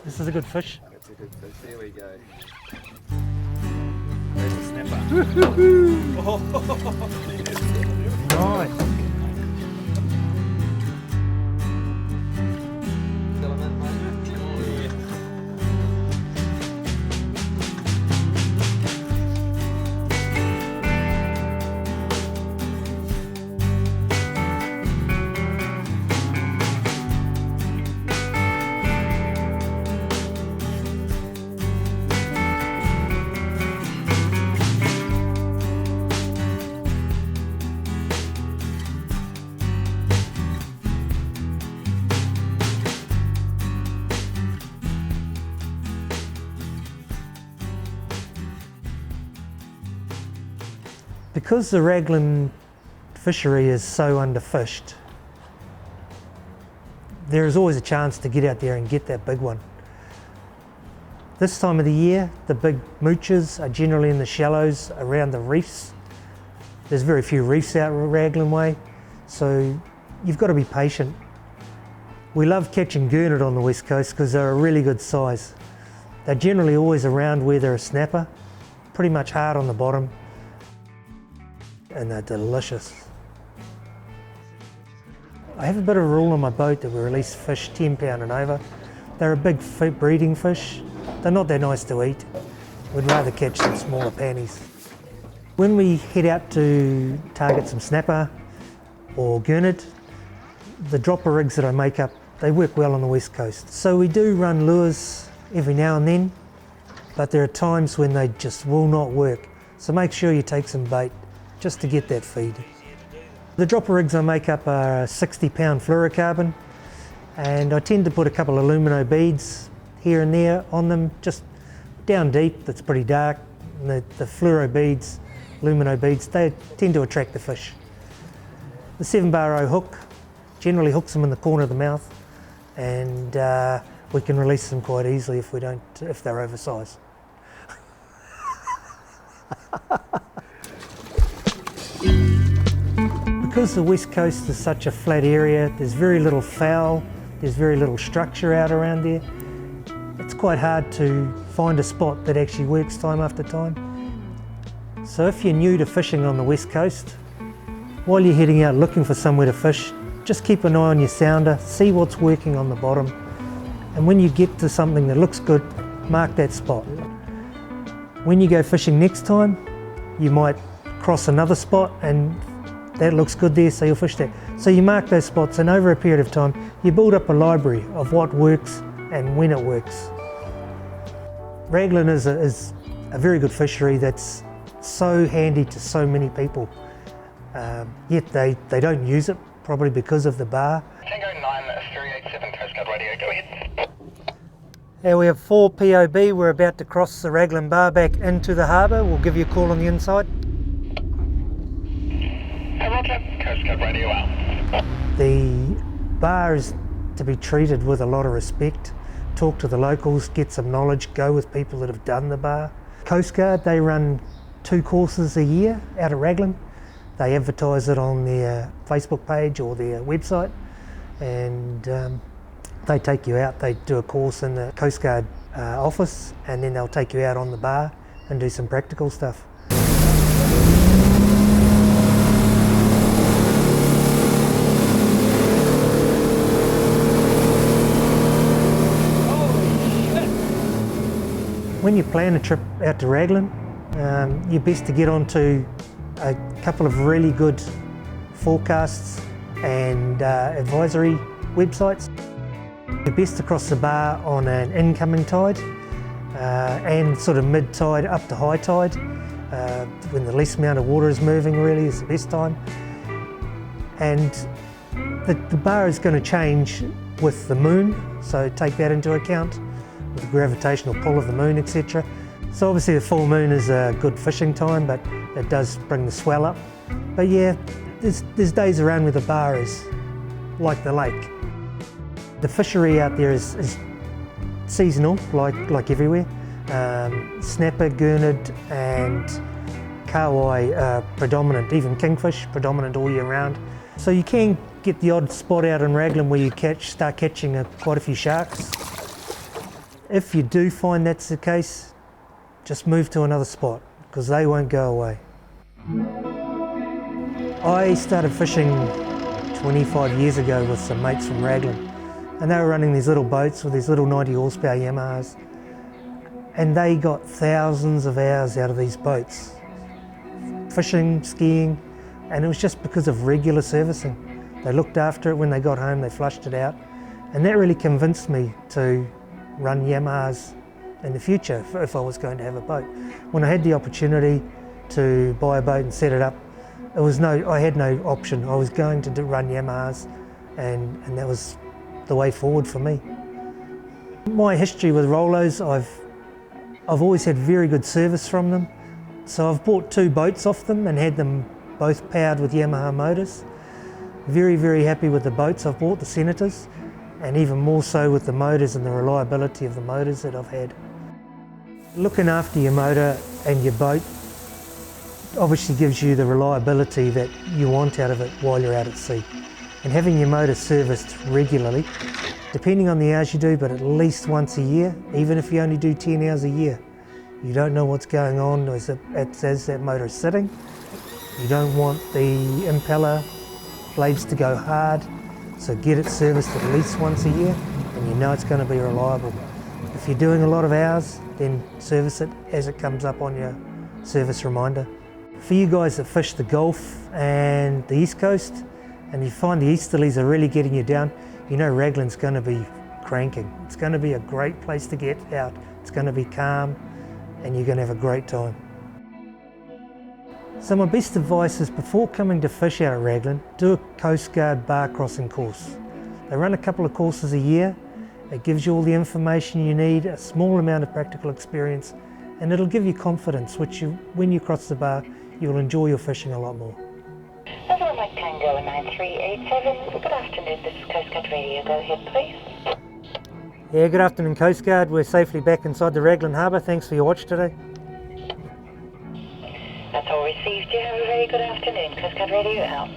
This is a good fish. That's a good fish. There we go. There's a snapper. Nice. Still in that, mate? Oh, yeah. Because the Raglan fishery is so underfished, there is always a chance to get out there and get that big one. This time of the year, the big mooches are generally in the shallows around the reefs. There's very few reefs out Raglan way, so you've got to be patient. We love catching gurnard on the west coast because they're a really good size. They're generally always around where they're a snapper, pretty much hard on the bottom, and they're delicious. I have a bit of a rule on my boat that we release fish 10 pound and over. They're a big breeding fish. They're not that nice to eat. We'd rather catch some smaller pannies. When we head out to target some snapper or gurnard, the dropper rigs that I make up, they work well on the west coast. So we do run lures every now and then, but there are times when they just will not work. So make sure you take some bait just to get that feed. The dropper rigs I make up are 60 pound fluorocarbon, and I tend to put a couple of lumino beads here and there on them, just down deep. That's pretty dark. And the fluoro beads, lumino beads, they tend to attract the fish. The 7-bar hook generally hooks them in the corner of the mouth, and we can release them quite easily if they're oversized. Because the west coast is such a flat area, there's very little fowl, there's very little structure out around there. It's quite hard to find a spot that actually works time after time. So if you're new to fishing on the west coast, while you're heading out looking for somewhere to fish, just keep an eye on your sounder, see what's working on the bottom, and when you get to something that looks good, mark that spot. When you go fishing next time, you might cross another spot and that looks good there, so you'll fish that. So you mark those spots, and over a period of time, you build up a library of what works and when it works. Raglan is a very good fishery that's so handy to so many people. Yet they don't use it, probably because of the bar. Tango 9387 Coast Guard Radio, go ahead. Here we have 4 POB, we're about to cross the Raglan bar back into the harbour. We'll give you a call on the inside. Hey Roger, Coast Guard Radio out. The bar is to be treated with a lot of respect. Talk to the locals, get some knowledge, go with people that have done the bar. Coast Guard, they run 2 courses a year out of Raglan. They advertise it on their Facebook page or their website, and they take you out. They do a course in the Coast Guard office, and then they'll take you out on the bar and do some practical stuff. When you plan a trip out to Raglan, you're best to get onto a couple of really good forecasts and advisory websites. You're best to cross the bar on an incoming tide and sort of mid-tide up to high tide. When the least amount of water is moving really is the best time. And the bar is going to change with the moon, so take that into account, with the gravitational pull of the moon, etc. So obviously the full moon is a good fishing time, but it does bring the swell up. But yeah, there's days around where the bar is like the lake. The fishery out there is seasonal, like everywhere. Snapper, gurnard and kahawai are predominant, even kingfish predominant all year round. So you can get the odd spot out in Raglan where you start catching quite a few sharks. If you do find that's the case, just move to another spot because they won't go away. I started fishing 25 years ago with some mates from Raglan, and they were running these little boats with these little 90 horsepower Yamahas, and they got thousands of hours out of these boats, fishing, skiing, and it was just because of regular servicing. They looked after it. When they got home, they flushed it out, and that really convinced me to run Yamahas in the future if I was going to have a boat. When I had the opportunity to buy a boat and set it up, I had no option. I was going to run Yamahas, and that was the way forward for me. My history with Rollos, I've always had very good service from them. So I've bought 2 boats off them and had them both powered with Yamaha motors. Very, very happy with the boats I've bought, the Senators, and even more so with the motors and the reliability of the motors that I've had. Looking after your motor and your boat obviously gives you the reliability that you want out of it while you're out at sea. And having your motor serviced regularly, depending on the hours you do, but at least once a year, even if you only do 10 hours a year, you don't know what's going on as that motor is sitting. You don't want the impeller blades to go hard, so get it serviced at least once a year and you know it's going to be reliable. If you're doing a lot of hours, then service it as it comes up on your service reminder. For you guys that fish the Gulf and the East Coast, and you find the easterlies are really getting you down, you know Raglan's going to be cranking. It's going to be a great place to get out. It's going to be calm and you're going to have a great time. So my best advice is before coming to fish out at Raglan, do a Coast Guard bar crossing course. They run a couple of courses a year. It gives you all the information you need, a small amount of practical experience, and it'll give you confidence, which when you cross the bar, you'll enjoy your fishing a lot more. Over Mike Tango 9387. Good afternoon, this is Coast Guard Radio. Go ahead, please. Yeah, good afternoon Coast Guard. We're safely back inside the Raglan Harbour. Thanks for your watch today. That's all received. You have a very good afternoon. Coast Guard Radio out.